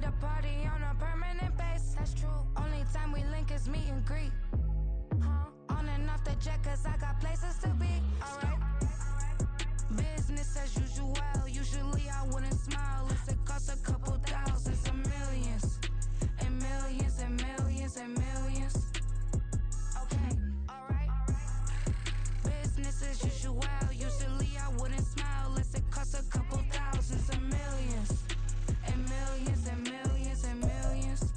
the party on a permanent base. That's true. Only time we link is meet and greet. On and off the jet, cause I got places to be. Alright. Business as usual. Usually I wouldn't smile if it cost a couple thousands of millions. And millions and millions and millions. Okay, alright. Business as usual. Usually I wouldn't smile unless it cost a couple thousands of millions. And millions and millions and millions.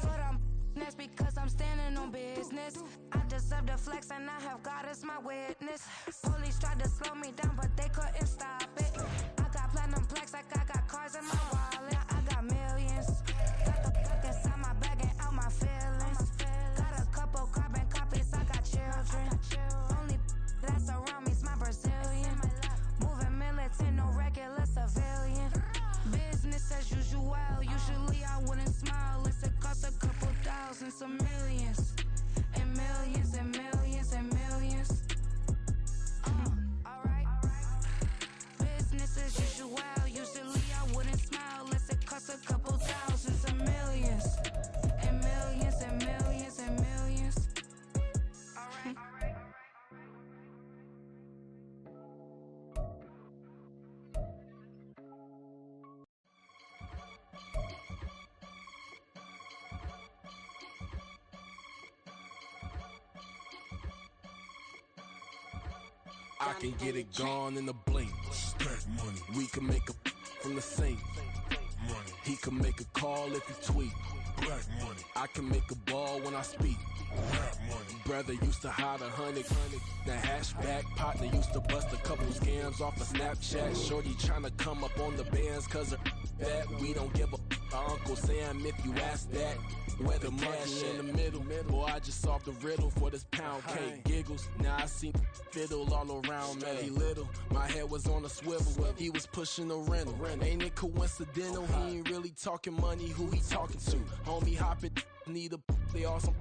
But that's because I'm standing on business. I deserve the flex and I have God as my witness. Police tried to slow me down but they couldn't stop it. I got platinum plaques like I got cars in my wallet. I got millions. Got the fuck inside my bag and out my feelings. Got a couple carbon copies, I got children. Only that's around me's my Brazilian. Moving militant, no regular civilian. Business as usual. Usually I wouldn't smile unless it cost a couple thousands of millions. And millions and millions and millions. Alright. Business as usual. Usually I wouldn't smile unless it cost a couple thousands of millions. And millions and millions and millions. Alright. I can get it gone in a blink. Stack money. We can make a from the sink. Money. He can make a call if he tweet. Black money. I can make a ball when I speak. Rap money. Brother used to hide 100. The hashback partner used to bust a couple scams off of Snapchat. Shorty tryna come up on the bands cause of that. We don't give a Uncle Sam if you ask that. Where the cash in the middle. Boy, I just solved the riddle for this pound cake. Giggles, now I see fiddle all around me. He little, my head was on a swivel. He was pushing a rental. Ain't it coincidental? He ain't really talking money, who he talking to? Homie hopping, need a they awesome.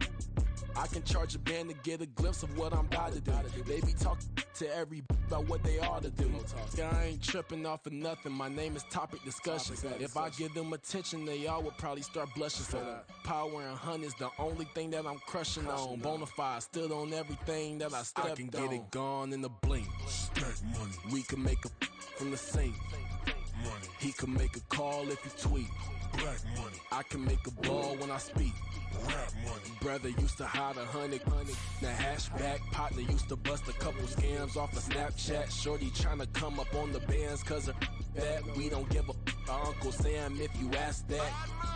I can charge a band to get a glimpse of what I'm about to do. They be talking to every about what they ought to do. Yeah, I ain't tripping off of nothing. My name is Topic Discussions. If I give them attention, they all would probably start blushing. So power and hunt is the only thing that I'm crushing on. Bonafide stood on everything that I stepped on. I can get it gone in a blink. Stack money. We can make a from the sink. Money. He can make a call if he tweet. Black money. I can make a ball when I speak. Rap money. Brother used to hide 100. The hashback partner used to bust a couple scams off of Snapchat. Shorty tryna come up on the bands cause of that. We don't give a Uncle Sam if you ask that.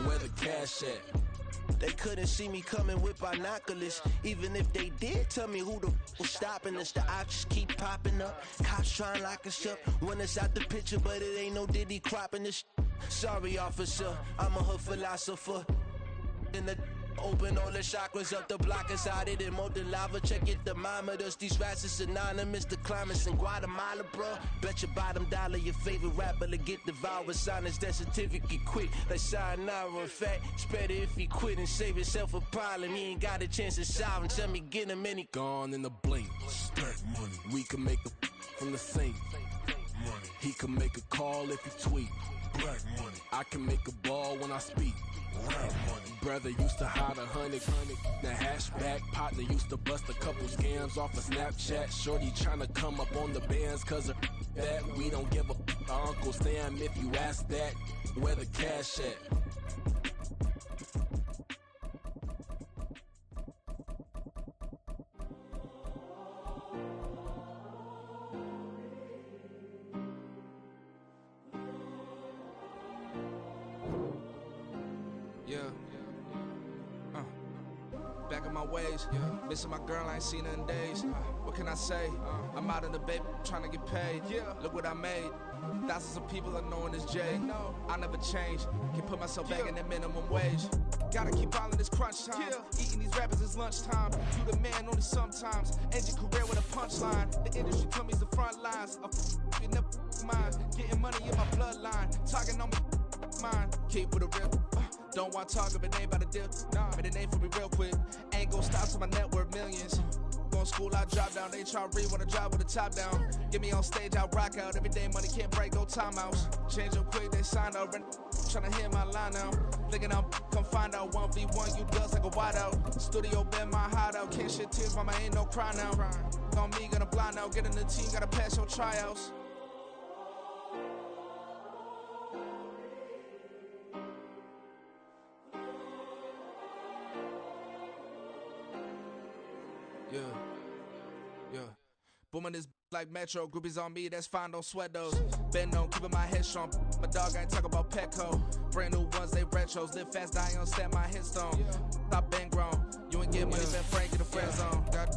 Where the cash at? They couldn't see me coming with binoculars. Even if they did tell me who the was stopping us, the options keep popping up. Cops trying to lock us up when it's out the picture, but it ain't no Diddy cropping this. Sorry, officer, I'm a hood philosopher. In the open all the chakras up the block inside it and molten lava. Check your thermometers. These rats is synonymous to climates in Guatemala, bro. Bet your bottom dollar your favorite rapper to get devoured. Sign his death certificate quick. Like sayonara. In fact, it's better if he quit and save himself a problem. He ain't got a chance to solve and tell me get him any. Gone in a blink. Stack money. We can make a from the sink. Money. He can make a call if he tweet. Black money. I can make a ball when I speak. Rap money. Brother used to hide 100. The hashback partner used to bust a couple scams off of Snapchat. Shorty tryna come up on the bands cause of that. We don't give a Uncle Sam if you ask that. Where the cash at? Back in my ways, missing my girl, I ain't seen her in days. What can I say? I'm out in the baby, trying to get paid. Look what I made. Thousands of people are knowing this Jay. I never change. Can put myself back in the minimum wage. Gotta keep following this crunch time. Eating these rappers is lunchtime. You the man only sometimes. End your career with a punchline. The industry told me it's the front lines. You never mind. Getting money in my bloodline. Talking on me, mine. Keep with a real. Don't want to talk if it ain't about a deal. But it ain't for me real quick. Ain't gon' stop till my net worth millions. Gon' on school, I drop down. They try to read when I drive with the top down. Get me on stage, I rock out. Every day money can't break, no timeouts. Change up quick, they sign up. Tryna hear my line now. Thinking I'm come find out 1v1, you dust like a wideout. Studio been my hideout. Can't shed tears, mama ain't no cry now. On me, gonna blind out. Get in the team, gotta pass your tryouts. Yeah. Booming this like Metro. Groupies on me, that's fine, don't sweat those. Been on, keeping my head strong. My dog ain't talk about Petco. Brand new ones, they retros. Live fast, die on, stand my headstone. Stop been grown. You ain't get money, been frank in the friend zone. Got.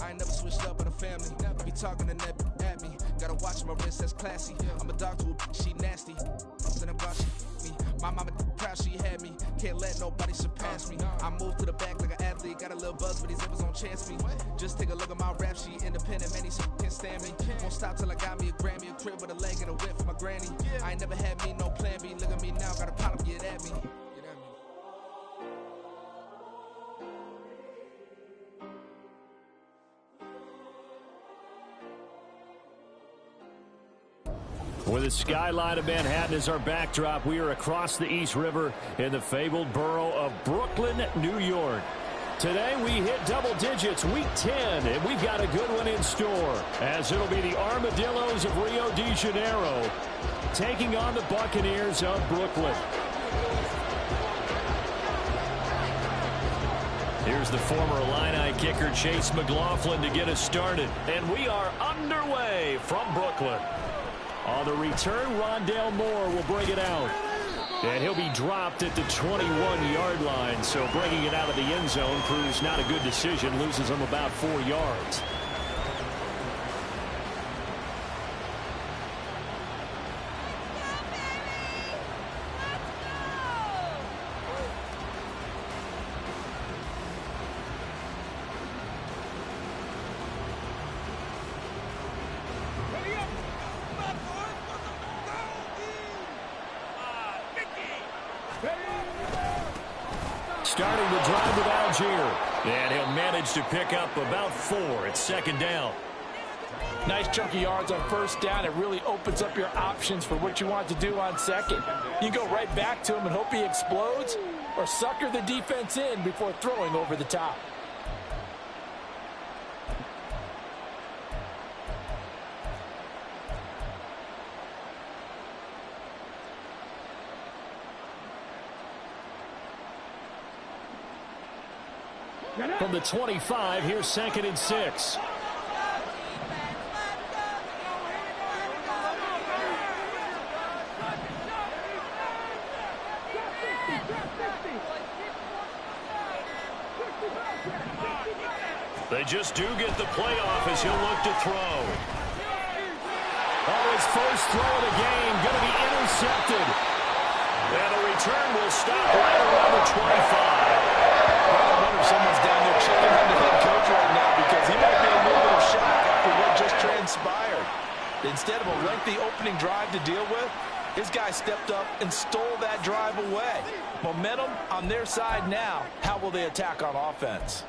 I ain't never switched up in the family. Be talking to that at me. Gotta watch my wrist, that's classy. I'm a dog to a she nasty. Then I'm about she me. My mama proud she had me. Can't let nobody surpass me. I moved to the back like an athlete. Got a little buzz, but these zippers on chance me. Just take a look at my rap sheet. Independent, man, these can't stand me. Won't stop till I got me a Grammy, a crib with a leg and a whip for my granny. I ain't never had me no plan B. Look at me now, got a problem, get at me. With the skyline of Manhattan as our backdrop, we are across the East River in the fabled borough of Brooklyn, New York. Today we hit double digits, week 10, and we've got a good one in store, as it'll be the Armadillos of Rio de Janeiro taking on the Buccaneers of Brooklyn. Here's the former Illini kicker Chase McLaughlin to get us started, and we are underway from Brooklyn. On the return, Rondale Moore will bring it out. And he'll be dropped at the 21-yard line. So bringing it out of the end zone proves not a good decision. Loses him about 4 yards. Starting the drive with Algier. And he'll manage to pick up about 4 at second down. Nice chunk of yards on first down. It really opens up your options for what you want to do on second. You go right back to him and hope he explodes, or sucker the defense in before throwing over the top. From the 25, here's 2nd and 6. They just do get the playoff as he'll look to throw. Oh, his first throw of the game going to be intercepted. And the return will stop right around the 25. I wonder if someone's down there checking on the head coach right now, because he might be a little bit of shock after what just transpired. Instead of a lengthy opening drive to deal with, his guy stepped up and stole that drive away. Momentum on their side now. How will they attack on offense?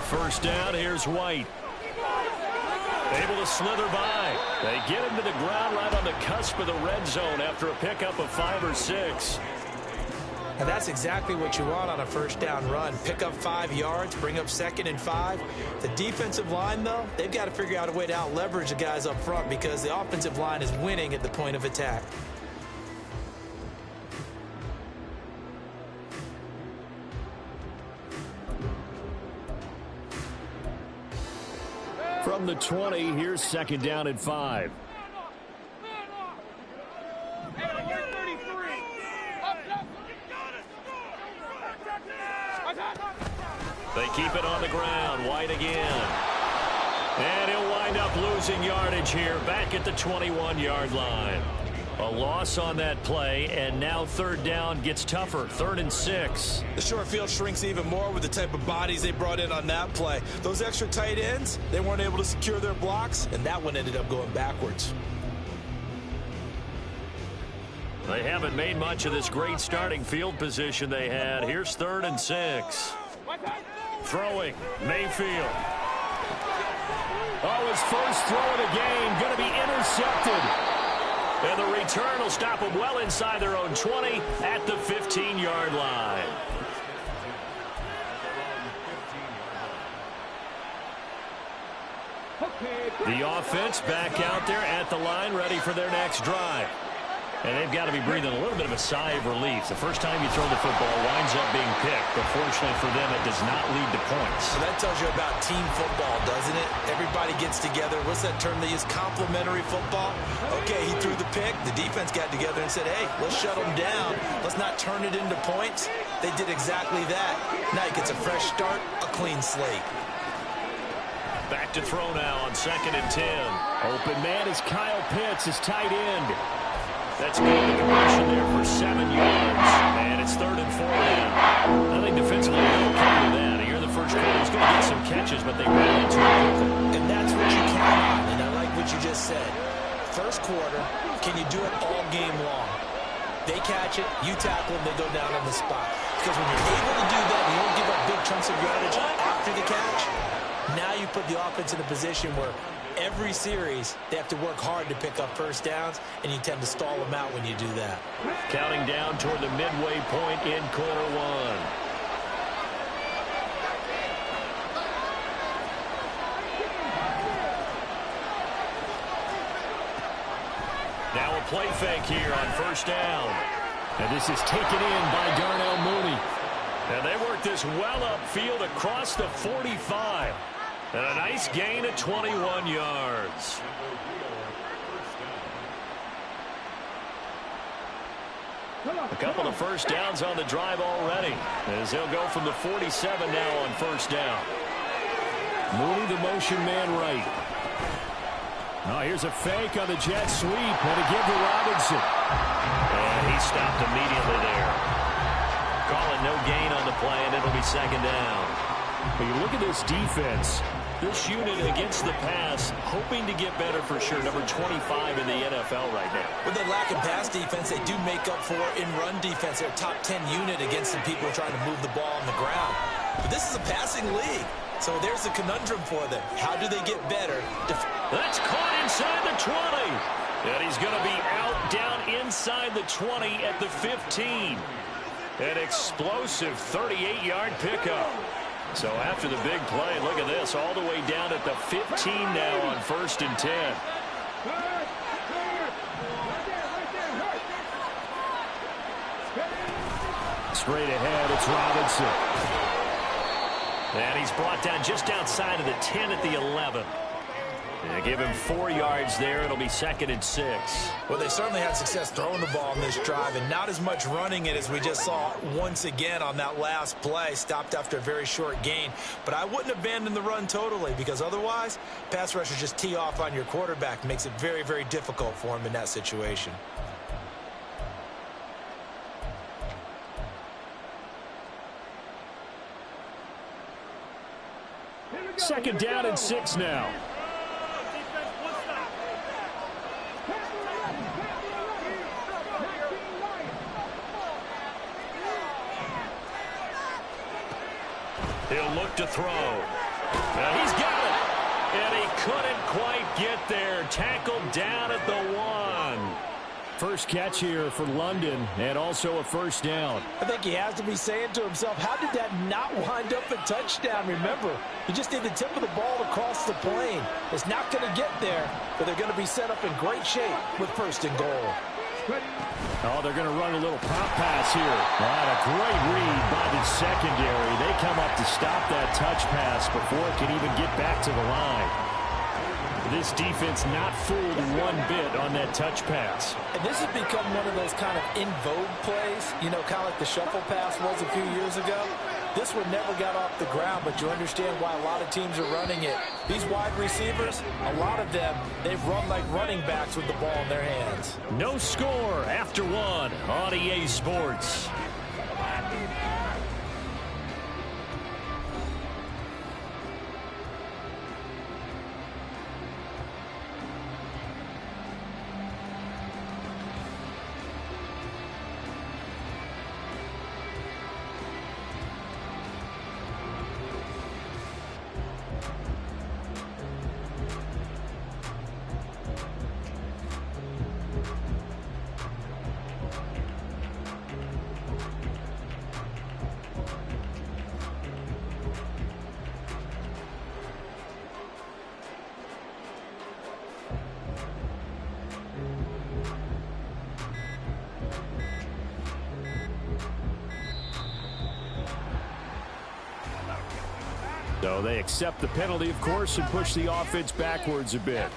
First down, here's White. Able to slither by. They get him to the ground right on the cusp of the red zone after a pickup of 5 or 6. And that's exactly what you want on a first down run. Pick up 5 yards, bring up 2nd and 5. The defensive line, though, they've got to figure out a way to out-leverage the guys up front, because the offensive line is winning at the point of attack. From the 20, here's 2nd down and 5. They keep it on the ground. White again. And he'll wind up losing yardage here back at the 21-yard line. A loss on that play, and now third down gets tougher. 3rd and 6. The short field shrinks even more with the type of bodies they brought in on that play. Those extra tight ends, they weren't able to secure their blocks, and that one ended up going backwards. They haven't made much of this great starting field position they had. Here's 3rd and 6. Throwing, Mayfield. Oh, his first throw of the game, going to be intercepted. And the return will stop them well inside their own 20 at the 15-yard line. The offense back out there at the line, ready for their next drive. And they've got to be breathing a little bit of a sigh of relief. The first time you throw the football winds up being picked, but fortunately for them, it does not lead to points. So that tells you about team football, doesn't it? Everybody gets together. What's that term they use? Complementary football? Okay, he threw the pick. The defense got together and said, hey, let's shut them down. Let's not turn it into points. They did exactly that. Now he gets a fresh start, a clean slate. Back to throw now on 2nd and 10. Open man is Kyle Pitts, his tight end. That's good conversion there for 7 yards. And it's 3rd and 4 now. I think defensively they're okay with that. Here in the first quarter, he's going to get some catches, but they ran into it quickly. And that's what you count on, and I like what you just said. First quarter, can you do it all game long? They catch it, you tackle them, they go down on the spot. Because when you're able to do that, and you don't give up big chunks of yardage after the catch, now you put the offense in a position where every series, they have to work hard to pick up first downs, and you tend to stall them out when you do that. Counting down toward the midway point in quarter 1. Now a play fake here on first down. And this is taken in by Darnell Mooney. And they work this well upfield across the 45. And a nice gain of 21 yards. A couple of first downs on the drive already, as they'll go from the 47 now on first down. Mooney, the motion man right. Now here's a fake on the jet sweep, and a give to Robinson. And he stopped immediately there. Calling no gain on the play, and it'll be 2nd down. But you look at this defense. This unit against the pass, hoping to get better for sure. Number 25 in the NFL right now. With the lack of pass defense, they do make up for in run defense. They're a top 10 unit against the people trying to move the ball on the ground. But this is a passing league. So there's the conundrum for them. How do they get better? That's caught inside the 20. And he's going to be out down inside the 20 at the 15. An explosive 38-yard pickup. So after the big play, look at this, all the way down at the 15 now on 1st and 10. Straight ahead, it's Robinson. And he's brought down just outside of the 10 at the 11. They give him 4 yards there. It'll be 2nd and 6. Well, they certainly had success throwing the ball on this drive, and not as much running it as we just saw once again on that last play. Stopped after a very short gain. But I wouldn't abandon the run totally, because otherwise, pass rushers just tee off on your quarterback. Makes it very, very difficult for him in that situation. Second down and 6 now. He'll look to throw. Now he's got it. And he couldn't quite get there. Tackled down at the 1. First catch here for London, and also a first down. I think he has to be saying to himself, how did that not wind up a touchdown? Remember, you just need the tip of the ball across the plane. It's not going to get there, but they're going to be set up in great shape with 1st and goal. Oh, they're going to run a little pop pass here. What a great read by the secondary. They come up to stop that touch pass before it can even get back to the line. This defense not fooled one bit on that touch pass. And this has become one of those kind of in vogue plays, you know, kind of like the shuffle pass was a few years ago. This one never got off the ground, but you understand why a lot of teams are running it. These wide receivers, a lot of them, they've run like running backs with the ball in their hands. No score after one on EA Sports. So they accept the penalty, of course, and push the offense backwards a bit.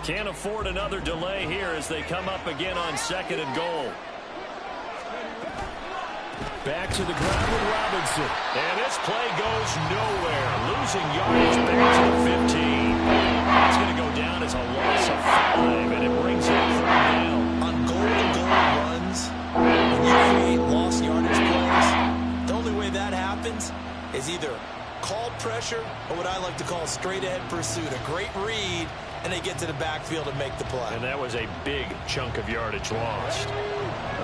Can't afford another delay here as they come up again on 2nd and goal. Back to the ground with Robinson. And this play goes nowhere. Losing yardage back to the 15. That's going to go down as a loss of 5, and it brings up 3rd down. On goal-to-goal runs, when you create lost yardage plays, the only way that happens is either called pressure or what I like to call straight-ahead pursuit. A great read, and they get to the backfield and make the play. And that was a big chunk of yardage lost.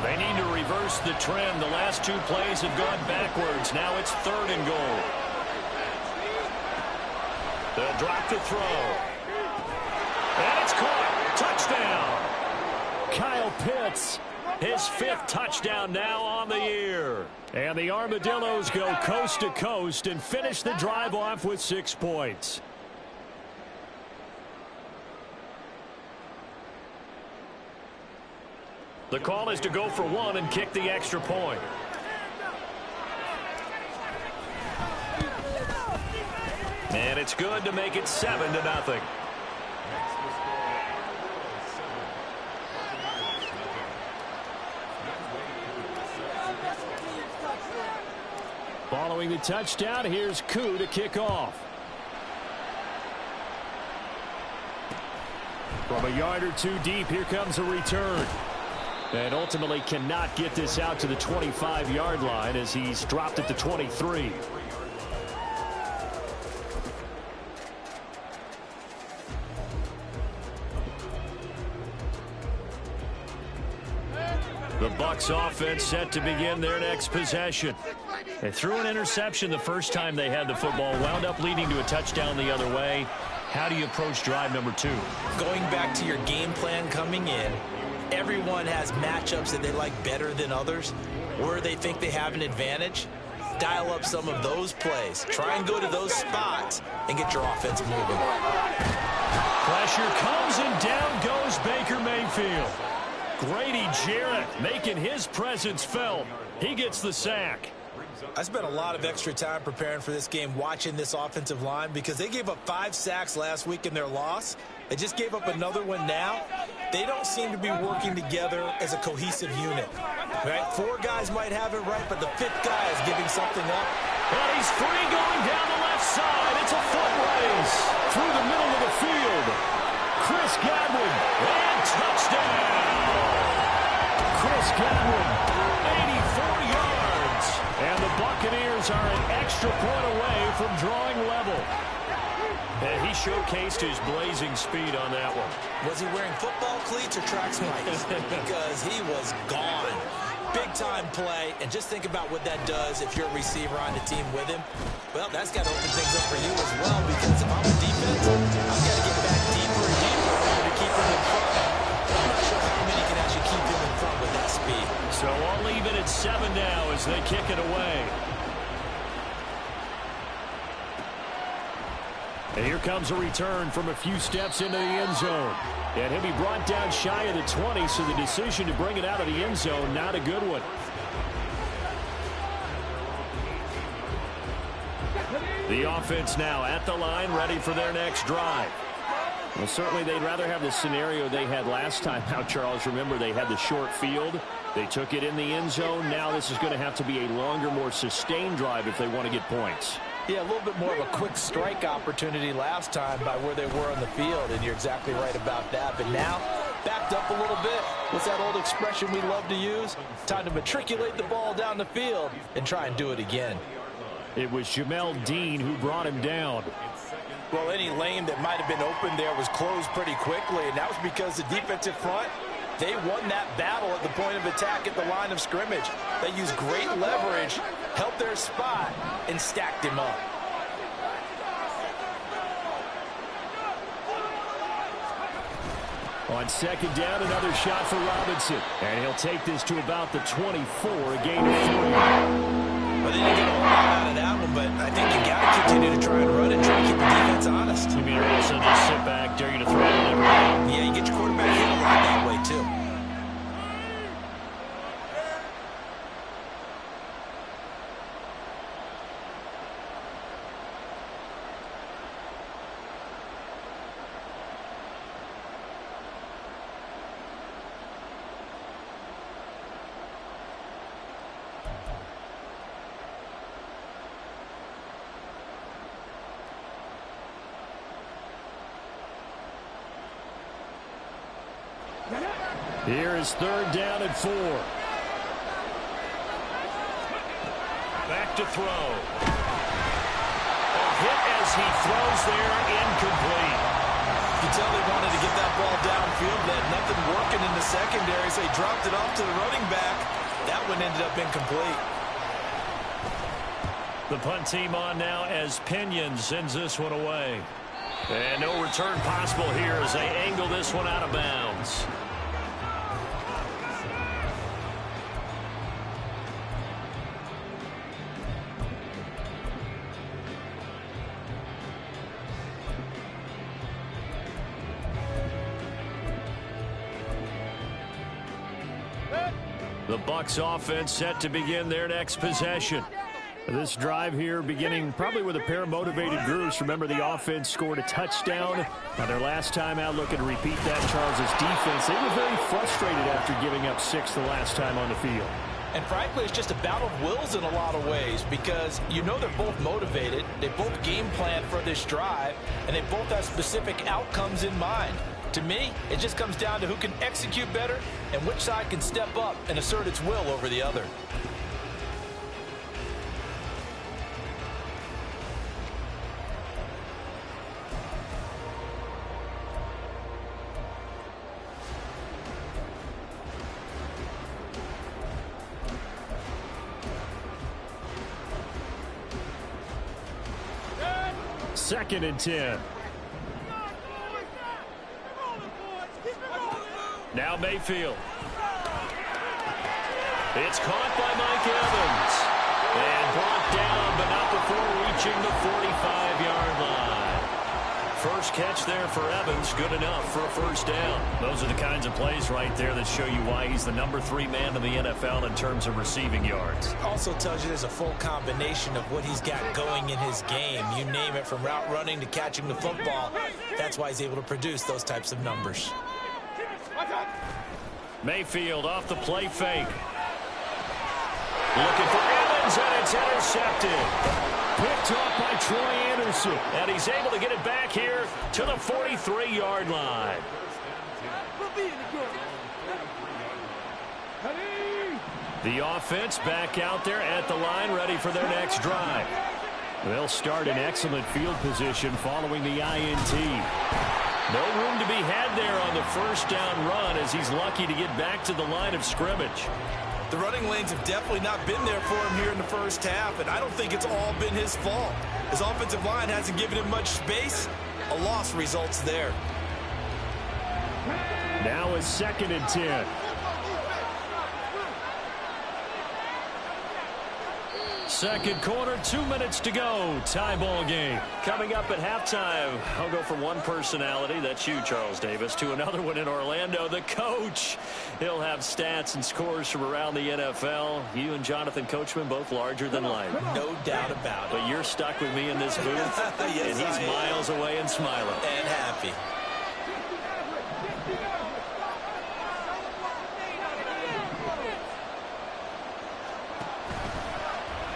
They need to reverse the trend. The last 2 plays have gone backwards. Now it's 3rd and goal. They'll drop the throw. And it's caught. Touchdown. Kyle Pitts, his 5th touchdown now on the year. And the Armadillos go coast to coast and finish the drive off with 6 points. The call is to go for 1 and kick the extra point. And it's good to make it 7-0. Following the touchdown, here's Koo to kick off. From a yard or 2 deep, here comes a return. And ultimately cannot get this out to the 25-yard line as he's dropped at the 23. The Bucs offense set to begin their next possession. They threw an interception the first time they had the football, wound up leading to a touchdown the other way. How do you approach drive number 2? Going back to your game plan coming in, everyone has matchups that they like better than others, where they think they have an advantage. Dial up some of those plays. Try and go to those spots and get your offense moving. Pressure comes and down goes Baker Mayfield. Grady Jarrett making his presence felt. He gets the sack. I spent a lot of extra time preparing for this game watching this offensive line because they gave up 5 sacks last week in their loss. They just gave up another one now. They don't seem to be working together as a cohesive unit. Right? 4 guys might have it right, but the 5th guy is giving something up. And he's free going down the left side. It's a foot race through the middle of the field. Chris Godwin, and touchdown. Chris Godwin, 84 yards. And the Buccaneers are an extra point away from drawing level. And he showcased his blazing speed on that one. Was he wearing football cleats or track spikes? Because he was gone. Big-time play, and just think about what that does if you're a receiver on the team with him. Well, that's got to open things up for you as well, because if I'm a defense, I've got to get back deeper and deeper in order to keep him in front. I'm not sure how many can actually keep him in front with that speed. So I'll leave it at 7 now as they kick it away. And here comes a return from a few steps into the end zone. And he'll be brought down shy of the 20, so the decision to bring it out of the end zone, not a good one. The offense now at the line, ready for their next drive. Well, certainly they'd rather have the scenario they had last time out, Charles. Remember, they had the short field. They took it in the end zone. Now this is going to have to be a longer, more sustained drive if they want to get points. Yeah, a little bit more of a quick strike opportunity last time by where they were on the field, and you're exactly right about that. But now, backed up a little bit. What's that old expression we love to use? Time to matriculate the ball down the field and try and do it again. It was Jamel Dean who brought him down. Well, any lane that might have been open there was closed pretty quickly, and that was because the defensive front, they won that battle at the point of attack at the line of scrimmage. They used great leverage, held their spot, and stacked him up. On second down, another shot for Robinson. And he'll take this to about the 24, a gain of 3. Well, they didn't get a whole lot out of that one, but I think you got to continue to try and run and try to keep the defense honest. You mean also just sit back, dare you to throw it every day? Yeah, you get your quarterback hit a lot that way, too. Here is third down and 4. Back to throw. A hit as he throws there, incomplete. You can tell they wanted to get that ball downfield. They had nothing working in the secondary, so they dropped it off to the running back. That one ended up incomplete. The punt team on now as Pinion sends this one away. And no return possible here as they angle this one out of bounds. The Bucs offense set to begin their next possession. This drive here beginning probably with a pair of motivated groups. Remember, the offense scored a touchdown. Now, their last time out, looking to repeat that, Charles' defense. They were very frustrated after giving up 6 the last time on the field. And frankly, it's just a battle of wills in a lot of ways because you know they're both motivated. They both game plan for this drive, and they both have specific outcomes in mind. To me, it just comes down to who can execute better and which side can step up and assert its will over the other. Second and 10. Now Mayfield. It's caught by Mike Evans. And brought down, but not before reaching the 45-yard line. First catch there for Evans. Good enough for a first down. Those are the kinds of plays right there that show you why he's the number 3 man in the NFL in terms of receiving yards. Also tells you there's a full combination of what he's got going in his game. You name it, from route running to catching the football. That's why he's able to produce those types of numbers. Mayfield off the play fake. Looking for Evans, and it's intercepted. Picked off by Troy Anderson. And he's able to get it back here to the 43-yard line. The offense back out there at the line, ready for their next drive. They'll start in excellent field position following the INT. No room to be had there on the first down run as he's lucky to get back to the line of scrimmage. The running lanes have definitely not been there for him here in the first half, and I don't think it's all been his fault. His offensive line hasn't given him much space. A loss results there. Now is second and 10. second quarter, 2 minutes to go. Tie ball game. Coming up at halftime, I'll go from one personality, that's you, Charles Davis, to another one in Orlando, the coach. He'll have stats and scores from around the NFL. You and Jonathan Coachman both larger than life. No doubt about it. But you're stuck with me in this booth, yes, and he's miles away and smiling. And happy.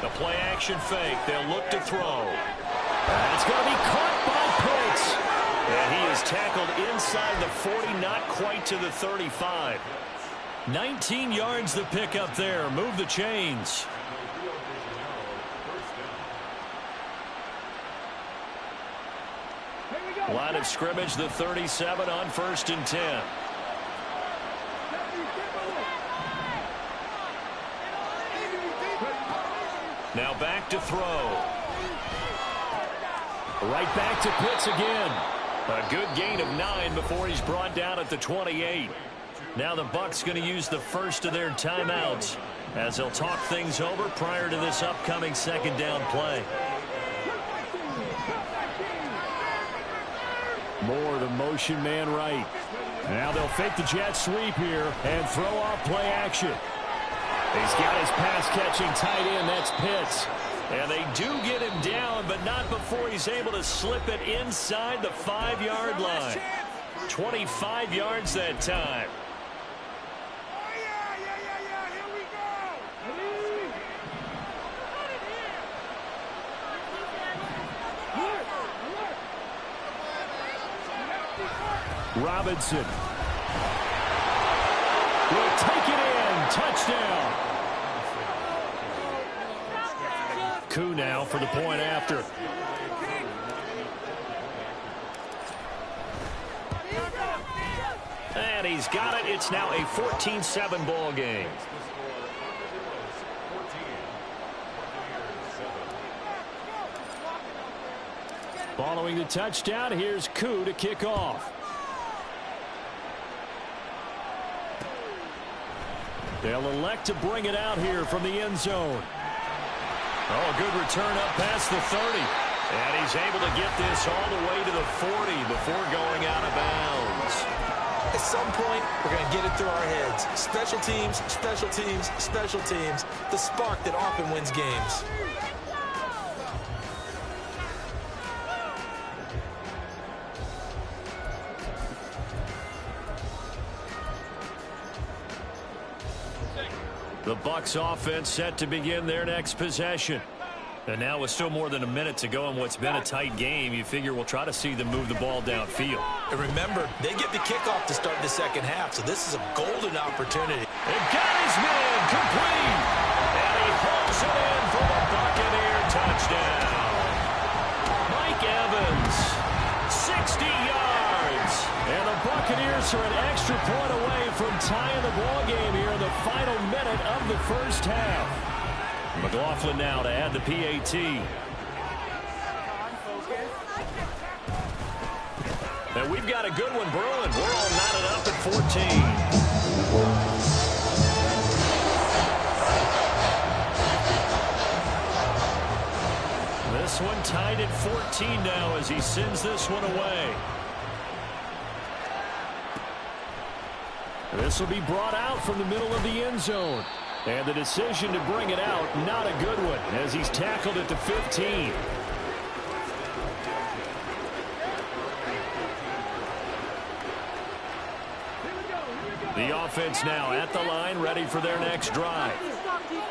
The play action fake. They'll look to throw. And it's going to be caught by Pitts. And he is tackled inside the 40, not quite to the 35. 19 yards the pick up there. Move the chains. Line of scrimmage, the 37 on 1st and 10. Now back to throw. Right back to Pitts again. A good gain of 9 before he's brought down at the 28. Now the Bucs going to use the first of their timeouts as they'll talk things over prior to this upcoming second down play. Moore, the motion man right. Now they'll fake the jet sweep here and throw off play action. He's got his pass-catching tight end. That's Pitts. And they do get him down, but not before he's able to slip it inside the 5-yard line. 25 yards that time. Robinson will take it in. Touchdown. Koo now for the point after. And he's got it. It's now a 14-7 ball game. Following the touchdown, here's Koo to kick off. They'll elect to bring it out here from the end zone. Oh, a good return up past the 30. And he's able to get this all the way to the 40 before going out of bounds. At some point, we're going to get it through our heads. Special teams, special teams, special teams. The spark that often wins games. The Bucs offense set to begin their next possession. And now with still more than a minute to go in what's been a tight game, you figure we'll try to see them move the ball downfield. And remember, they get the kickoff to start the second half, so this is a golden opportunity. And got his man complete. And he hauls it in for the Buccaneer touchdown. Mike Evans, 60 yards. And the Buccaneers are an extra point away from tying the ball game here in the final minute of the first half. McLaughlin now to add the PAT. And we've got a good one brewing. We're all knotted up at 14. This one tied at 14 now as he sends this one away. This will be brought out from the middle of the end zone. And the decision to bring it out, not a good one, as he's tackled at the 15. The offense now at the line, ready for their next drive.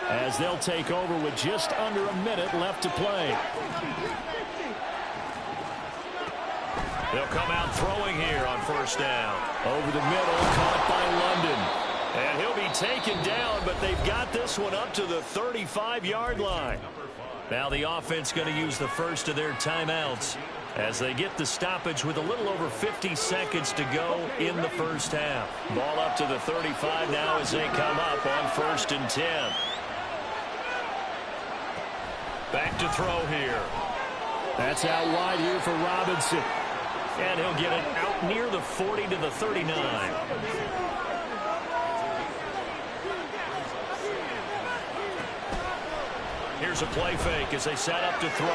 As they'll take over with just under a minute left to play. They'll come out throwing here on first down. Over the middle, caught by London. And he'll be taken down, but they've got this one up to the 35-yard line. Now the offense going to use the first of their timeouts as they get the stoppage with a little over 50 seconds to go in the first half. Ball up to the 35 now as they come up on 1st and 10. Back to throw here. That's out wide here for Robinson. And he'll get it out near the 40 to the 39. Here's a play fake as they set up to throw.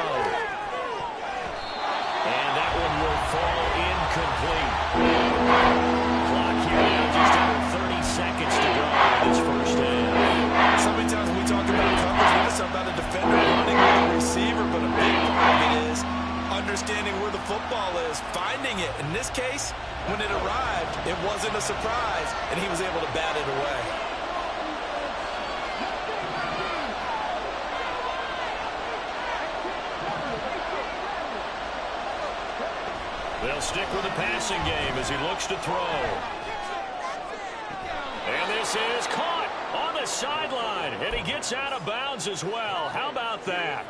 And that one will fall incomplete. Clock here now just under 30 seconds to go in this first half. So many times when we talk about coverage, we just talk about a defender running with a receiver, but a big part of it is understanding where the football is, finding it. In this case, when it arrived, it wasn't a surprise, and he was able to bat it away. They'll stick with the passing game as he looks to throw. And this is caught on the sideline, and he gets out of bounds as well. How about that?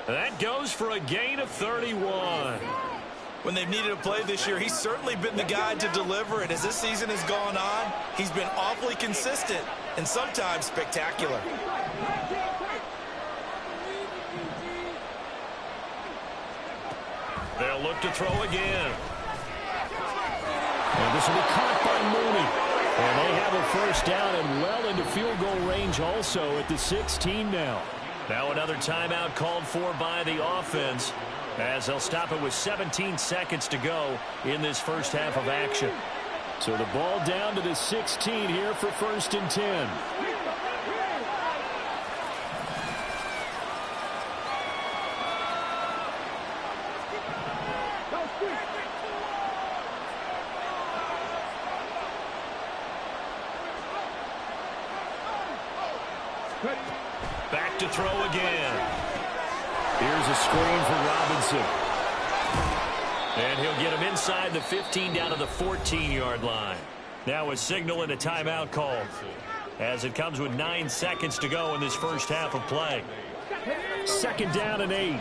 That goes for a gain of 31. When they've needed a play this year, he's certainly been the guy to deliver it. As this season has gone on, he's been awfully consistent and sometimes spectacular. They'll look to throw again. And this will be caught by Mooney. And they have a first down and well into field goal range also at the 16 now. Now another timeout called for by the offense as they'll stop it with 17 seconds to go in this first half of action. So the ball down to the 16 here for 1st and 10. Back to throw again. Here's a screen for Robinson. And he'll get him inside the 15 down to the 14-yard line. Now a signal and a timeout call as it comes with 9 seconds to go in this first half of play. 2nd down and 8.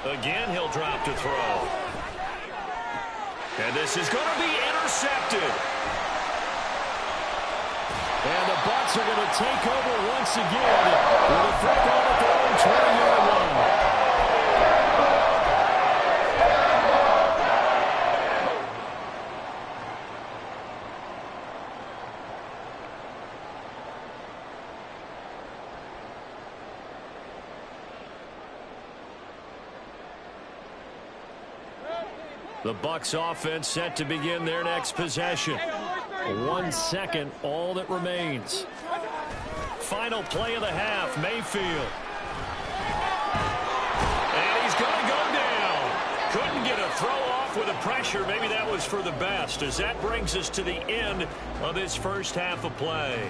Again, he'll drop to throw. And this is going to be intercepted. And the Bucs are going to take over once again with a football at their own 20-yard line. The Bucs offense set to begin their next possession. 1 second, all that remains. Final play of the half, Mayfield. And he's going to go down. Couldn't get a throw off with the pressure. Maybe that was for the best, as that brings us to the end of this first half of play.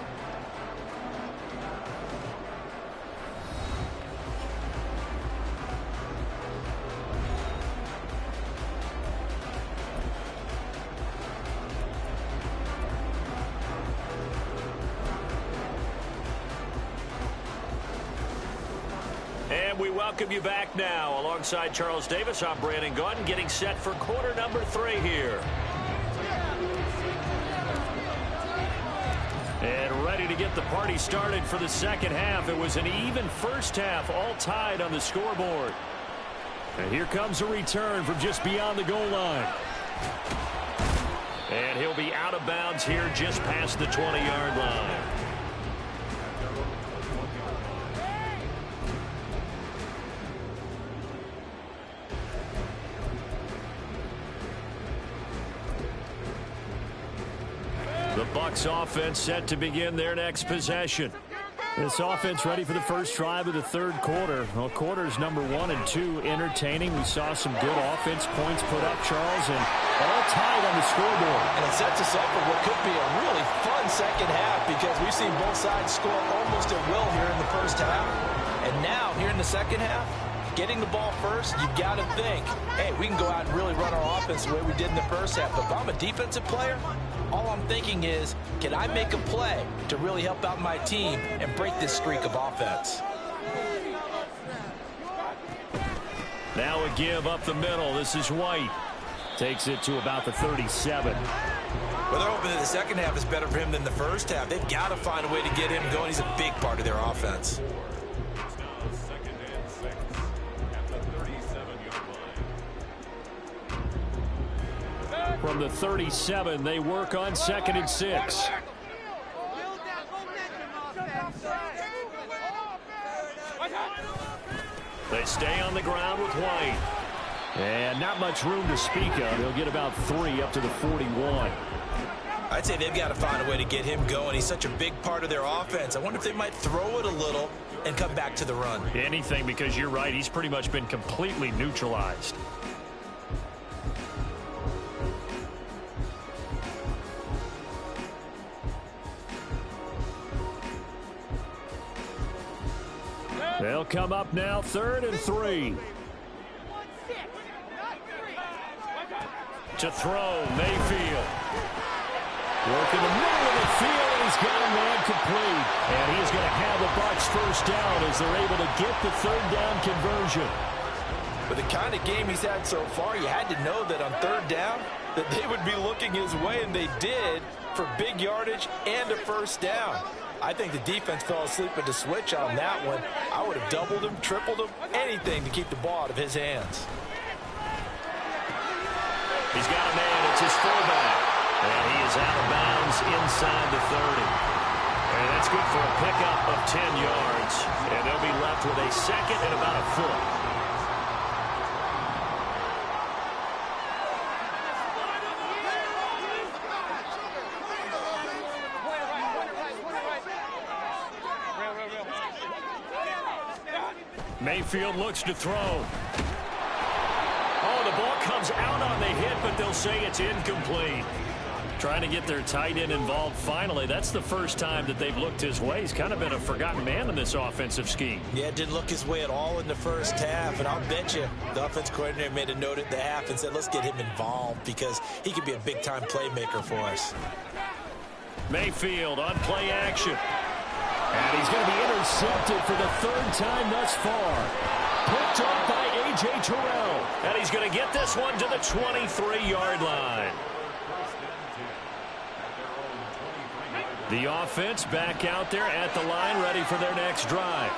We welcome you back now. Alongside Charles Davis, I'm Brandon Gunn, getting set for quarter number 3 here. And ready to get the party started for the second half. It was an even first half, all tied on the scoreboard. And here comes a return from just beyond the goal line. And he'll be out of bounds here just past the 20-yard line. The Bucs offense set to begin their next possession. This offense ready for the first drive of the third quarter. Well, quarters number 1 and 2 entertaining. We saw some good offense points put up, Charles, and all tied on the scoreboard. And it sets us up for what could be a really fun second half because we've seen both sides score almost at will here in the first half. And now, here in the second half, getting the ball first, you've got to think, hey, we can go out and really run our offense the way we did in the first half. But if I'm a defensive player, all I'm thinking is, can I make a play to really help out my team and break this streak of offense? Now a give up the middle. This is White. Takes it to about the 37. Well, they're hoping that the second half is better for him than the first half. They've got to find a way to get him going. He's a big part of their offense. From the 37, they work on 2nd and 6. They stay on the ground with White. And not much room to speak of. They'll get about 3 up to the 41. I'd say they've got to find a way to get him going. He's such a big part of their offense. I wonder if they might throw it a little and come back to the run. Anything, because you're right. He's pretty much been completely neutralized. They'll come up now, 3rd and 3. To throw, Mayfield. Work in the middle of the field, and he's got a man complete. And he's going to have the Bucs first down as they're able to get the 3rd down conversion. With the kind of game he's had so far, you had to know that on 3rd down that they would be looking his way, and they did, for big yardage and a first down. I think the defense fell asleep at the switch on that one. I would have doubled him, tripled him, anything to keep the ball out of his hands. He's got a man. It's his fullback. And he is out of bounds inside the 30. And that's good for a pickup of 10 yards. And they'll be left with a 2nd and about a foot. Mayfield looks to throw. Oh, the ball comes out on the hit, but they'll say it's incomplete. Trying to get their tight end involved finally. That's the first time that they've looked his way. He's kind of been a forgotten man in this offensive scheme. Yeah, it didn't look his way at all in the first half, and I'll bet you the offense coordinator made a note at the half and said, let's get him involved because he could be a big-time playmaker for us. Mayfield on play action. And he's going to be intercepted for the 3rd time thus far. Picked up by A.J. Terrell. And he's going to get this one to the 23-yard line. The offense back out there at the line, ready for their next drive.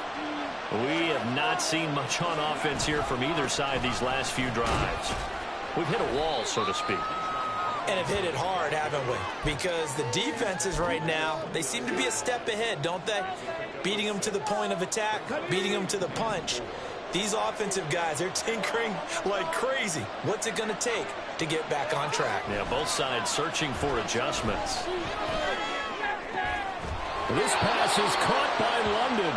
We have not seen much on offense here from either side these last few drives. We've hit a wall, so to speak. And have hit it hard, haven't we? Because the defenses right now, they seem to be a step ahead, don't they? Beating them to the point of attack, beating them to the punch. These offensive guys, they're tinkering like crazy. What's it going to take to get back on track? Yeah, both sides searching for adjustments. This pass is caught by London.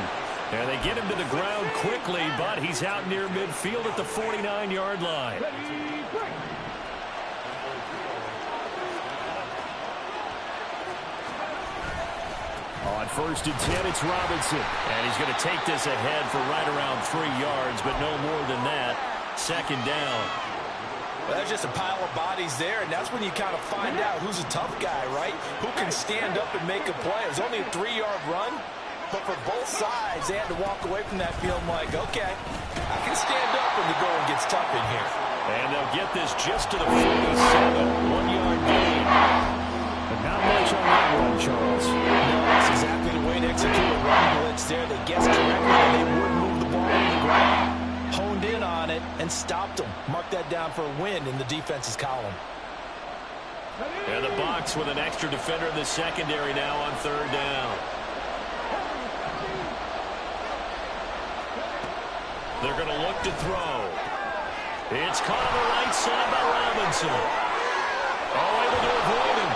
And they get him to the ground quickly, but he's out near midfield at the 49-yard line. On 1st and 10, it's Robinson. And he's going to take this ahead for right around 3 yards, but no more than that. 2nd down. Well, that's just a pile of bodies there, and that's when you kind of find out who's a tough guy, right? Who can stand up and make a play. It was only a 3-yard run, but for both sides, they had to walk away from that feeling like, okay, I can stand up when the going gets tough in here. And they'll get this just to the 47, 1-yard gain. But not much on that one, Charles. No, that's exactly the way to execute a run blitz there. They guessed correctly, and they would move the ball on the ground. Honed in on it and stopped them. Mark that down for a win in the defense's column. And the Bucs with an extra defender in the secondary now on 3rd down. They're going to look to throw. It's caught on the right side by Robinson. Oh, able to avoid him.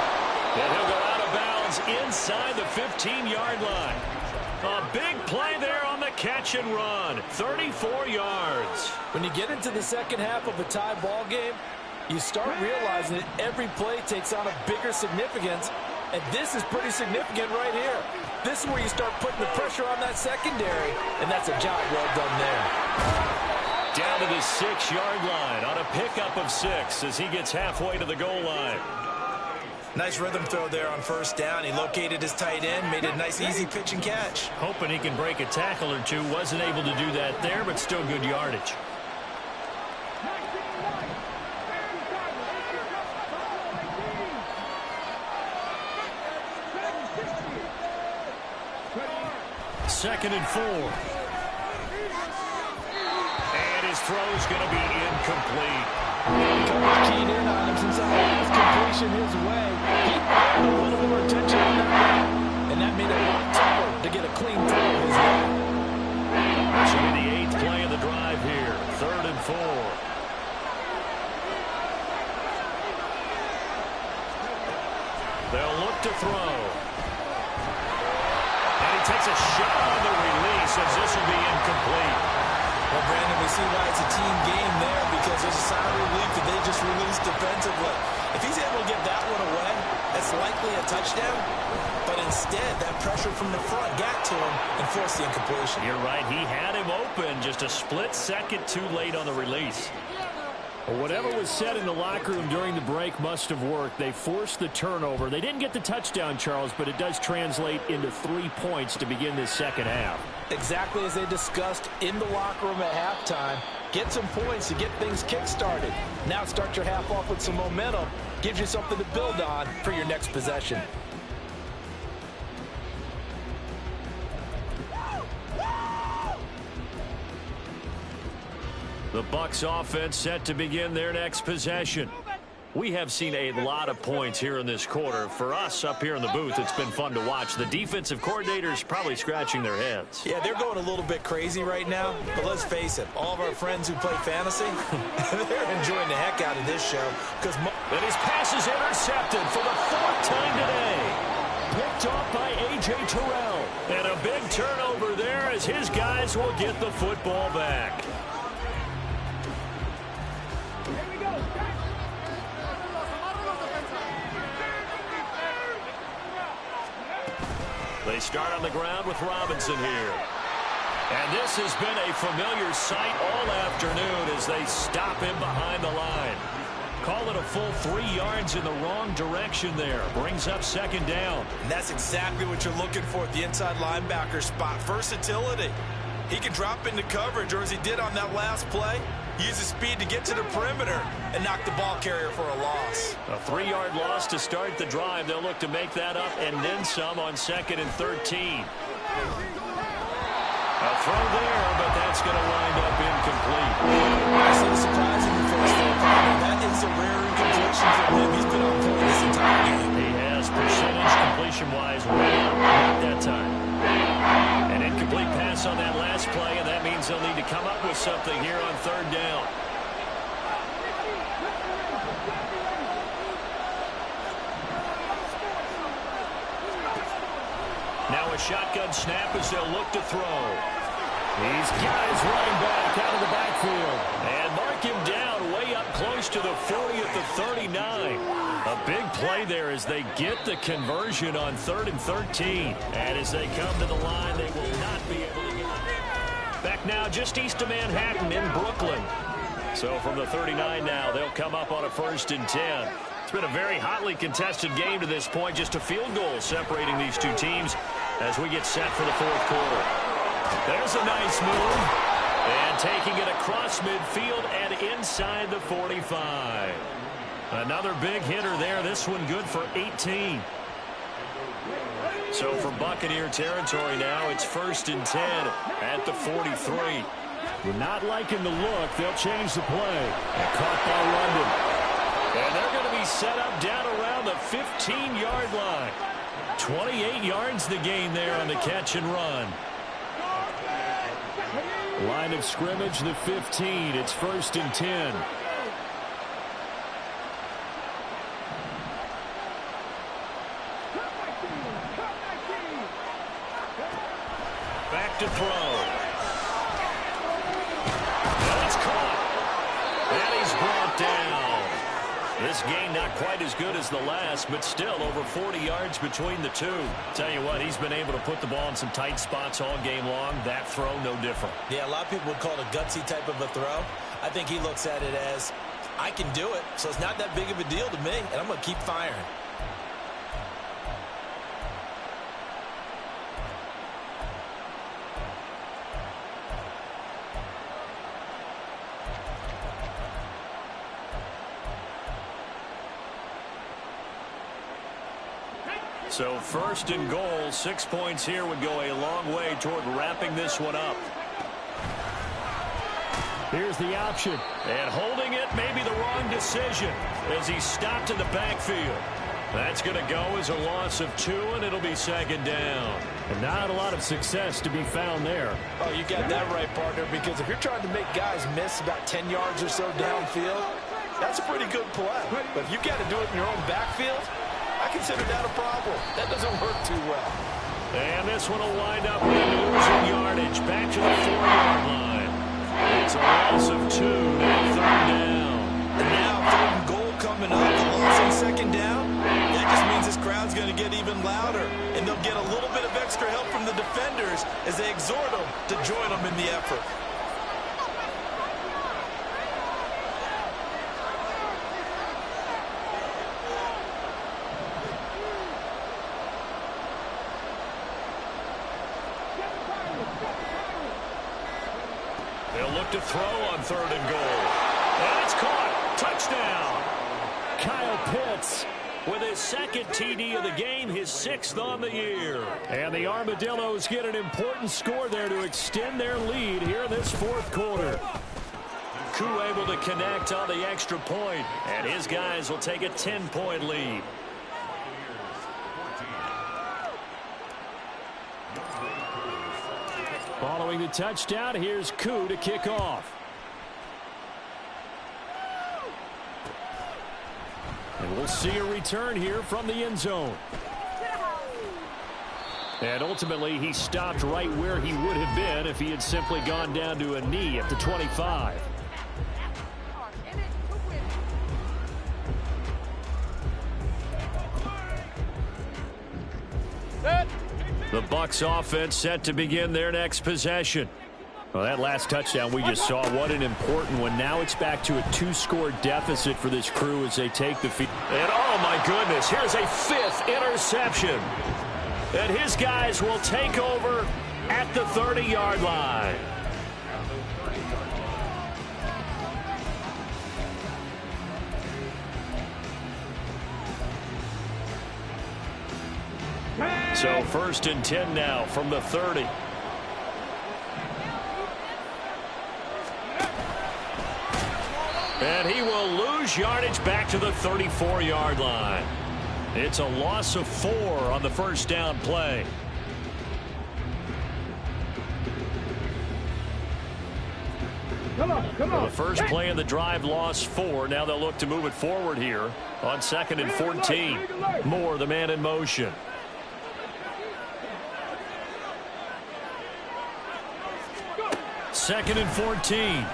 And he'll go out of bounds inside the 15-yard line. A big play there on the catch and run. 34 yards. When you get into the second half of a tie ball game, you start realizing that every play takes on a bigger significance, and this is pretty significant right here. This is where you start putting the pressure on that secondary, and that's a job well done there. Down to the 6-yard line on a pickup of 6 as he gets halfway to the goal line. Nice rhythm throw there on 1st down. He located his tight end, made a nice easy pitch and catch. Hoping he can break a tackle or two. Wasn't able to do that there, but still good yardage. Second and 4. throw's going to be incomplete. Coach keyed in on him since that last completion his way. He earned a little more attention on that route, and that made it a lot tougher to get a clean throw his way. This will be the 8th play of the drive here. 3rd and 4. They'll look to throw. And he takes a shot on the release as this will be incomplete. Well, Brandon, we see why it's a team game there because there's a sign of relief that they just released defensively. If he's able to get that one away, that's likely a touchdown. But instead, that pressure from the front got to him and forced the incompletion. You're right. He had him open just a split second too late on the release. Well, whatever was said in the locker room during the break must have worked. They forced the turnover. They didn't get the touchdown, Charles, but it does translate into 3 points to begin this second half. Exactly as they discussed in the locker room at halftime. Get some points to get things kick-started. Now start your half off with some momentum. Gives you something to build on for your next possession. The Bucs offense set to begin their next possession. We have seen a lot of points here in this quarter. For us up here in the booth, it's been fun to watch. The defensive coordinators probably scratching their heads. Yeah, they're going a little bit crazy right now. But let's face it, all of our friends who play fantasy, they're enjoying the heck out of this show. And his pass is intercepted for the 4th time today. Picked off by A.J. Terrell. And a big turnover there as his guys will get the football back. They start on the ground with Robinson here. And this has been a familiar sight all afternoon as they stop him behind the line. Call it a full 3 yards in the wrong direction there. Brings up 2nd down. And that's exactly what you're looking for at the inside linebacker spot. Versatility. He can drop into coverage, or as he did on that last play, use his speed to get to the perimeter and knock the ball carrier for a loss. A 3-yard loss to start the drive. They'll look to make that up and then some on 2nd and 13. A throw there, but that's going to wind up incomplete. I see the surprise in the first throw. That is a rare incompletion for him. He's been on point this entire game. He has percentage completion-wise not that time. An incomplete pass on that last play, and that means they'll need to come up with something here on 3rd down. Now a shotgun snap as they'll look to throw. These guys running back out of the backfield. And mark him down way up close to the 40 at the 39. A big play there as they get the conversion on 3rd and 13. And as they come to the line, they will not be able to get it. Back now just east of Manhattan in Brooklyn. So from the 39 now, they'll come up on a 1st and 10. It's been a very hotly contested game to this point. Just a field goal separating these two teams as we get set for the 4th quarter. There's a nice move. And taking it across midfield and inside the 45. Another big hitter there. This one good for 18. So from Buccaneer territory now, it's 1st and 10 at the 43. We're not liking the look. They'll change the play. And caught by London. And they're going to be set up down around the 15-yard line. 28 yards the gain there on the catch and run. Line of scrimmage, the 15. It's 1st and 10. Back to throw. That's caught. And he's brought down. This game not quite as good as the last, but still over 40 yards between the two. Tell you what, he's been able to put the ball in some tight spots all game long. That throw, no different. Yeah, a lot of people would call it a gutsy type of a throw. I think he looks at it as, I can do it, so it's not that big of a deal to me, and I'm going to keep firing. So 1st and goal, 6 points here would go a long way toward wrapping this one up. Here's the option. And holding it may be the wrong decision as he stopped in the backfield. That's going to go as a loss of 2, and it'll be second down. And not a lot of success to be found there. Oh, you got that right, partner, because if you're trying to make guys miss about 10 yards or so downfield, that's a pretty good play. But if you got to do it in your own backfield, I consider that a problem. That doesn't work too well. And this one will wind up with losing yardage back to the 4-yard line. It's a loss of 2, third down. And now 3rd and goal coming up, the loss on second down. That just means this crowd's going to get even louder. And they'll get a little bit of extra help from the defenders as they exhort them to join them in the effort. They'll look to throw on 3rd and goal. And it's caught. Touchdown. Kyle Pitts with his 2nd TD of the game, his 6th on the year. And the Armadillos get an important score there to extend their lead here in this 4th quarter. Koo able to connect on the extra point, and his guys will take a 10-point lead. Following the touchdown, here's Koo to kick off. And we'll see a return here from the end zone. And ultimately, he stopped right where he would have been if he had simply gone down to a knee at the 25. The Bucs offense set to begin their next possession. Well, that last touchdown we just saw, what an important one. Now it's back to a 2-score deficit for this crew as they take the field. And oh my goodness, here's a 5th interception. And his guys will take over at the 30-yard line. So 1st and 10 now from the 30. And he will lose yardage back to the 34-yard line. It's a loss of 4 on the 1st down play. Come on. Well, the first play of the drive lost 4. Now they'll look to move it forward here on 2nd and 14. Moore, the man in motion. Second and 14.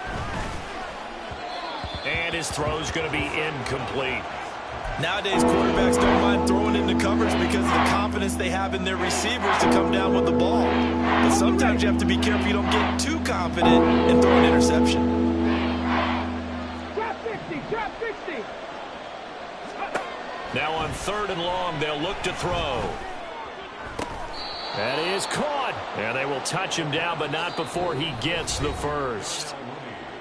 And his throw's going to be incomplete. Nowadays, quarterbacks don't mind throwing into coverage because of the confidence they have in their receivers to come down with the ball. But sometimes you have to be careful you don't get too confident and throw an interception. Drop 60. Now on 3rd and long, they'll look to throw. That is caught. And they will touch him down, but not before he gets the first.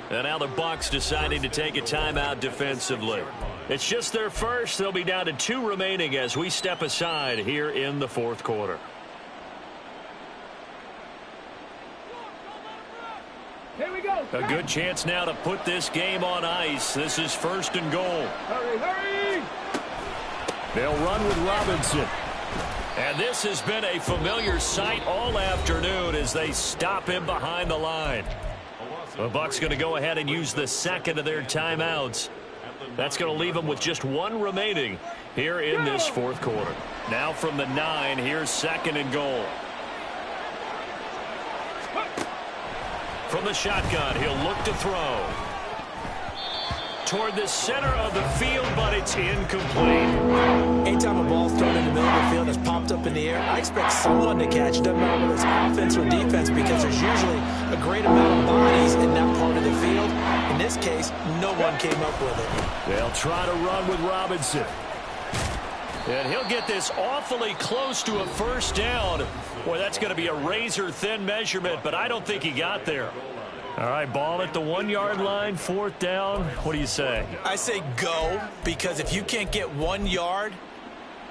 And now the Bucs deciding to take a timeout defensively. It's just their first. They'll be down to 2 remaining as we step aside here in the 4th quarter. Here we go. A good chance now to put this game on ice. This is 1st and goal. Hurry. They'll run with Robinson. And this has been a familiar sight all afternoon as they stop him behind the line. The Bucs going to go ahead and use the 2nd of their timeouts. That's going to leave them with just 1 remaining here in this 4th quarter. Now from the 9, here's 2nd and goal. From the shotgun, he'll look to throw. Toward the center of the field, but it's incomplete. Anytime a ball's thrown in the middle of the field that's popped up in the air, I expect someone to catch it. Doesn't matter whether it's offense or defense, because there's usually a great amount of bodies in that part of the field. In this case, no one came up with it. They'll try to run with Robinson. And he'll get this awfully close to a 1st down. Boy, that's going to be a razor-thin measurement, but I don't think he got there. All right, ball at the 1-yard line, 4th down. What do you say? I say go, because if you can't get 1 yard,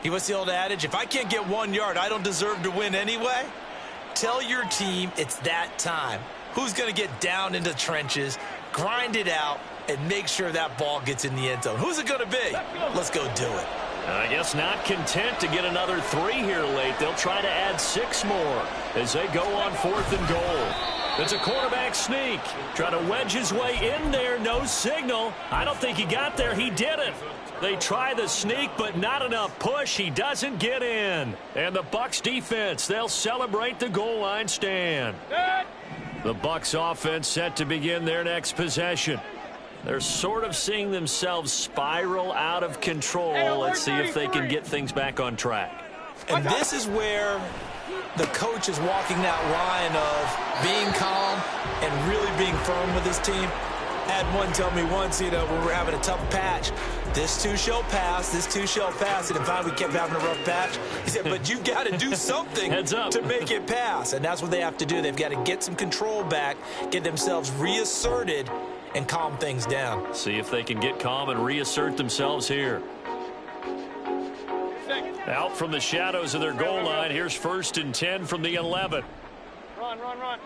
what's the old adage? If I can't get 1 yard, I don't deserve to win anyway. Tell your team it's that time. Who's going to get down into the trenches, grind it out, and make sure that ball gets in the end zone. Who's it going to be? Let's go do it. I guess not content to get another 3 here late. They'll try to add 6 more as they go on 4th and goal. It's a quarterback sneak. Trying to wedge his way in there. No signal. I don't think he got there. He didn't. They try the sneak, but not enough push. He doesn't get in. And the Bucs defense, they'll celebrate the goal line stand. The Bucs offense set to begin their next possession. They're sort of seeing themselves spiral out of control. Let's see if they can get things back on track. And this is where the coach is walking that line of being calm and really being firm with his team. I had one tell me once, when we were having a tough patch, this too shall pass, this too shall pass. And in fact, we kept having a rough patch. He said, but you've got to do something to make it pass. And that's what they have to do. They've got to get some control back, get themselves reasserted, and calm things down. See if they can get calm and reassert themselves here. Out from the shadows of their goal line. Here's 1st and 10 from the 11. Run.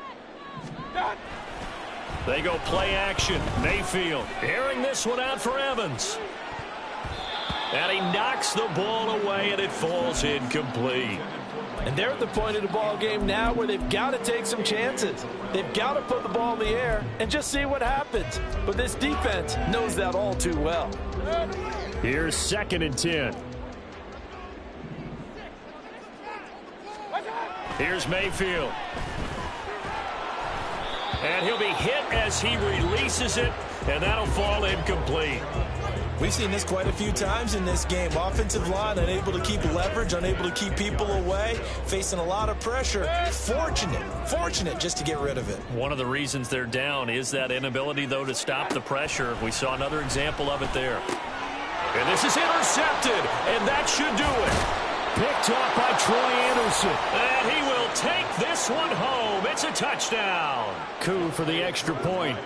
They go play action. Mayfield airing this one out for Evans. And he knocks the ball away, and it falls incomplete. And they're at the point of the ball game now where they've got to take some chances. They've got to put the ball in the air and just see what happens. But this defense knows that all too well. Here's 2nd and 10. Here's Mayfield. And he'll be hit as he releases it, and that'll fall incomplete. We've seen this quite a few times in this game. Offensive line unable to keep leverage, unable to keep people away, facing a lot of pressure. Fortunate just to get rid of it. One of the reasons they're down is that inability, though, to stop the pressure. We saw another example of it there. And this is intercepted, and that should do it. Picked off by Troy Anderson. And he will take this one home. It's a touchdown. Coup for the extra point.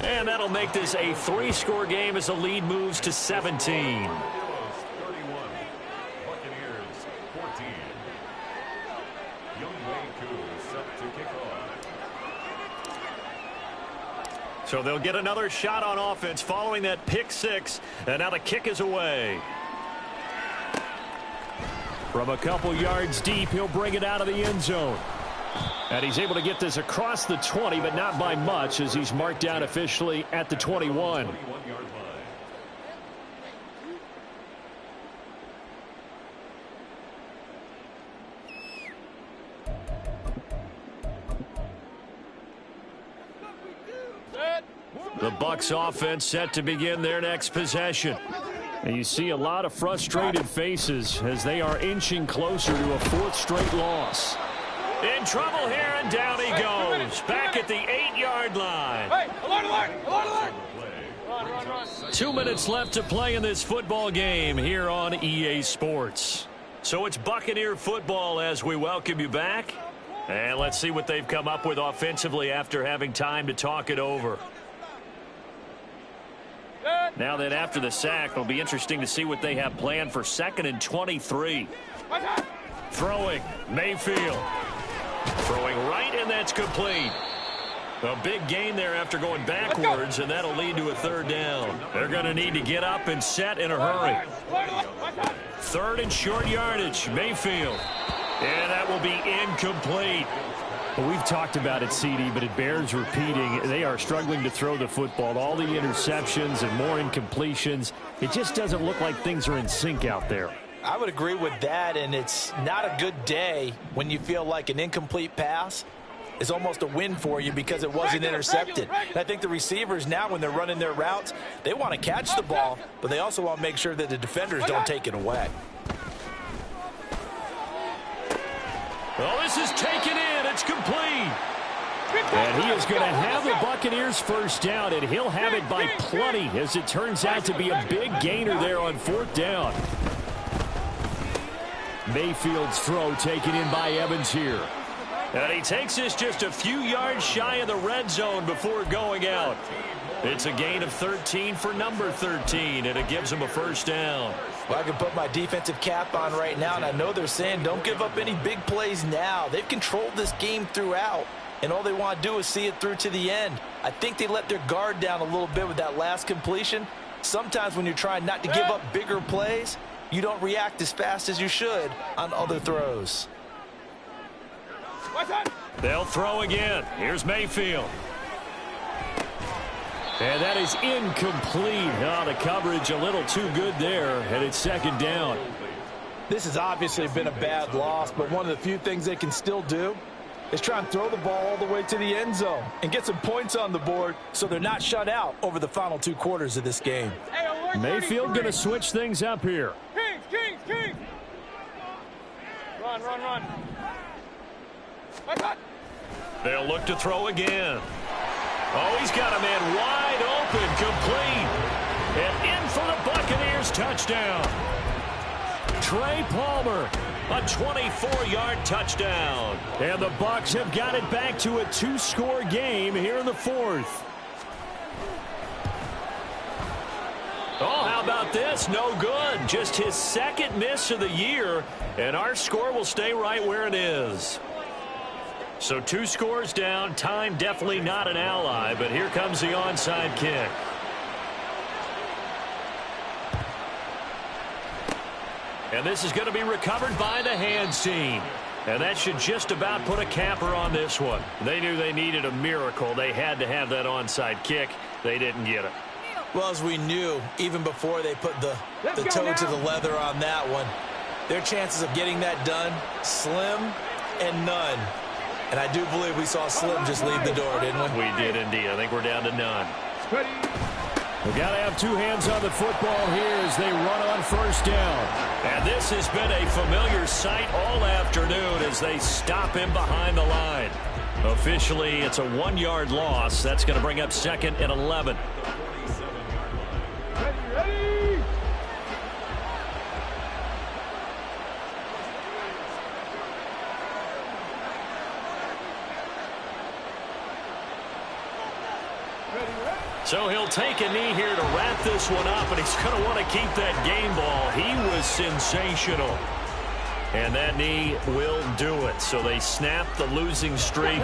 And that'll make this a 3-score game as the lead moves to 17. So they'll get another shot on offense following that pick 6. And now the kick is away. From a couple yards deep, he'll bring it out of the end zone. And he's able to get this across the 20, but not by much, as he's marked down officially at the 21. The Bucs offense set to begin their next possession. And you see a lot of frustrated faces as they are inching closer to a 4th straight loss. In trouble here, and down he goes. Back at the 8-yard line. Hey, alert. Run. 2 minutes left to play in this football game here on EA Sports. So it's Buccaneer football as we welcome you back. And let's see what they've come up with offensively after having time to talk it over. Now that after the sack, it'll be interesting to see what they have planned for 2nd and 23. Throwing, Mayfield. Throwing right, and that's complete. A big gain there after going backwards, and that'll lead to a 3rd down. They're going to need to get up and set in a hurry. 3rd and short yardage, Mayfield. And that will be incomplete. Well, we've talked about it, CD, but it bears repeating. They are struggling to throw the football. All the interceptions and more incompletions. It just doesn't look like things are in sync out there. I would agree with that, and it's not a good day when you feel like an incomplete pass is almost a win for you because it wasn't intercepted. And I think the receivers now, when they're running their routes, they want to catch the ball, but they also want to make sure that the defenders don't take it away. Well, this is taken in. It's complete. And he is going to have the Buccaneers first down, and he'll have it by plenty, as it turns out to be a big gainer there on 4th down. Mayfield's throw taken in by Evans here. And he takes this just a few yards shy of the red zone before going out. It's a gain of 13 for number 13, and it gives him a first down. Well, I can put my defensive cap on right now, and I know they're saying don't give up any big plays now. They've controlled this game throughout, and all they want to do is see it through to the end. I think they let their guard down a little bit with that last completion. Sometimes when you're trying not to give up bigger plays, you don't react as fast as you should on other throws. They'll throw again. Here's Mayfield. And that is incomplete. Oh, the coverage a little too good there, and it's second down. This has obviously been a bad loss, but one of the few things they can still do is try and throw the ball all the way to the end zone and get some points on the board so they're not shut out over the final 2 quarters of this game. Mayfield going to switch things up here. Kings! Run. They'll look to throw again. Oh, he's got a man wide open, complete. And in for the Buccaneers touchdown. Trey Palmer, a 24-yard touchdown. And the Bucs have got it back to a 2-score game here in the 4th. Oh, how about this? No good. Just his 2nd miss of the year, and our score will stay right where it is. So 2 scores down. Time definitely not an ally, but here comes the onside kick. And this is going to be recovered by the hands team. And that should just about put a capper on this one. They knew they needed a miracle. They had to have that onside kick. They didn't get it. Well, as we knew, even before they put the toe to the leather on that one, their chances of getting that done, slim and none. And I do believe we saw Slim just leave the door, didn't we? We did indeed. I think we're down to none. We've got to have 2 hands on the football here as they run on first down. And this has been a familiar sight all afternoon as they stop him behind the line. Officially, it's a 1-yard loss. That's going to bring up 2nd and 11. Ready! So he'll take a knee here to wrap this one up, and he's going to want to keep that game ball. He was sensational. And that knee will do it. So they snap the losing streak.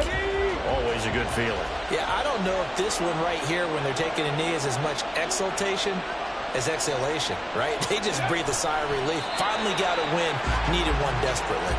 Always a good feeling. Yeah, I don't know if this one right here, when they're taking a knee, is as much exultation as exhalation, right? They just breathe a sigh of relief. Finally got a win. Needed one desperately.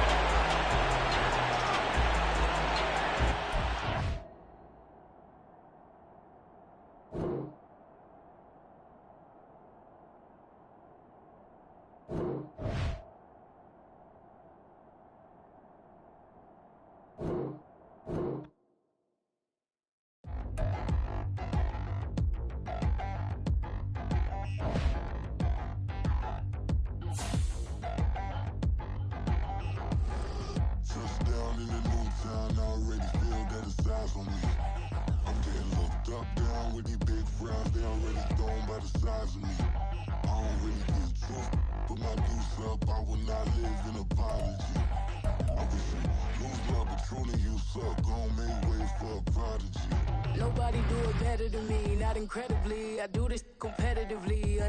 Nobody do it better than me, not incredibly. I do this competitively.